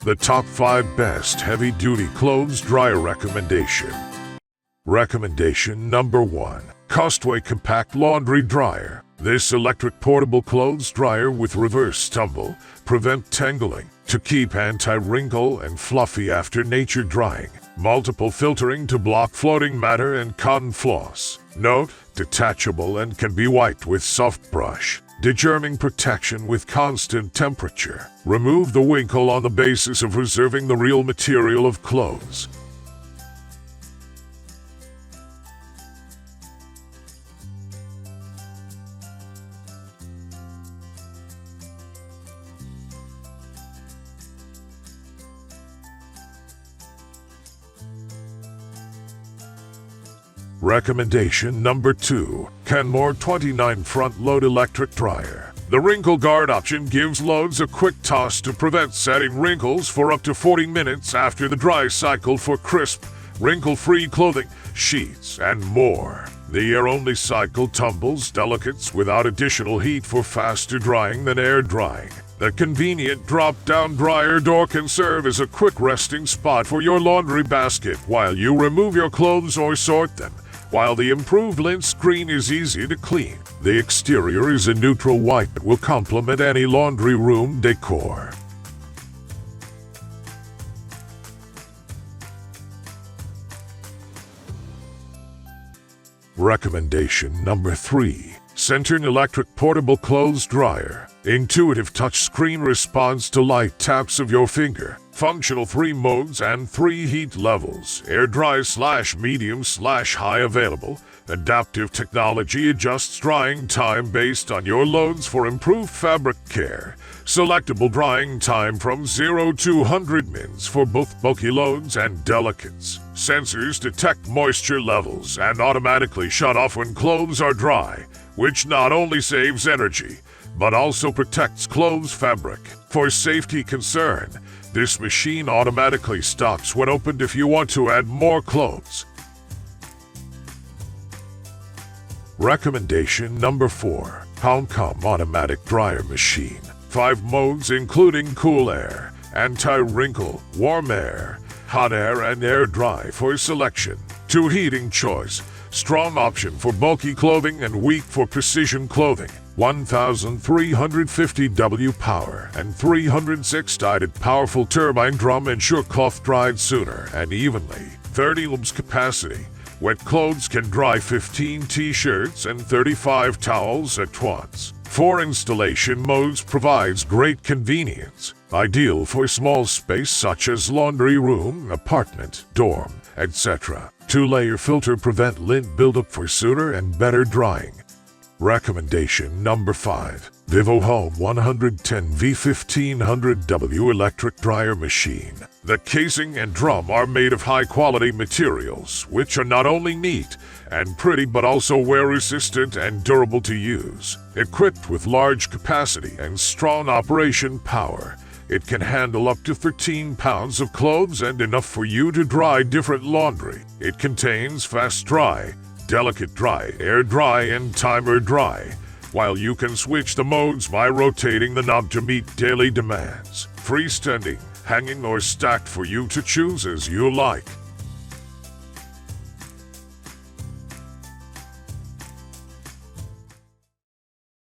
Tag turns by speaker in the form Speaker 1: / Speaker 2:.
Speaker 1: The top 5 best heavy-duty clothes dryer recommendation. Recommendation number 1. COSTWAY Compact Laundry Dryer. This electric portable clothes dryer with reverse tumble prevent tangling to keep anti-wrinkle and fluffy after nature drying. Multiple filtering to block floating matter and cotton floss. Note: detachable and can be wiped with soft brush. Degerming protection with constant temperature. Remove the wrinkle on the basis of reserving the real material of clothes. Recommendation number 2. KENMORE 29 Front-Load Electric Dryer. The wrinkle guard option gives loads a quick toss to prevent setting wrinkles for up to 40 minutes after the dry cycle for crisp, wrinkle-free clothing, sheets, and more. The air-only cycle tumbles delicates without additional heat for faster drying than air drying. The convenient drop-down dryer door can serve as a quick resting spot for your laundry basket while you remove your clothes or sort them, while the improved lint screen is easy to clean. The exterior is a neutral white that will complement any laundry room decor. Recommendation number 3. SENTERN Electric Portable Clothes Dryer. Intuitive touchscreen responds to light taps of your finger. Functional 3 modes and 3 heat levels. Air dry / medium / high available. Adaptive technology adjusts drying time based on your loads for improved fabric care. Selectable drying time from 0 to 100 mins for both bulky loads and delicates. Sensors detect moisture levels and automatically shut off when clothes are dry, which not only saves energy, but also protects clothes fabric. For safety concern, this machine automatically stops when opened if you want to add more clothes. Recommendation number 4. HOMCOM Automatic Dryer Machine. 5 modes including cool air, anti-wrinkle, warm air, hot air, and air dry for selection. 2 heating choice. Strong option for bulky clothing and weak for precision clothing. 1,350 W power and 306-sided powerful turbine drum ensure cloth dried sooner and evenly. 30 lbs capacity. Wet clothes can dry 15 t-shirts and 35 towels at once. 4 installation modes provides great convenience. Ideal for small space such as laundry room, apartment, dorm, etc. 2-layer filter prevent lint buildup for sooner and better drying. Recommendation number 5. VIVOHOME 110 V1500W Electric Dryer Machine. The casing and drum are made of high-quality materials, which are not only neat and pretty but also wear-resistant and durable to use. Equipped with large capacity and strong operation power, it can handle up to 13 pounds of clothes and enough for you to dry different laundry. It contains fast dry, delicate dry, air dry, and timer dry, while you can switch the modes by rotating the knob to meet daily demands. Freestanding, hanging, or stacked for you to choose as you like.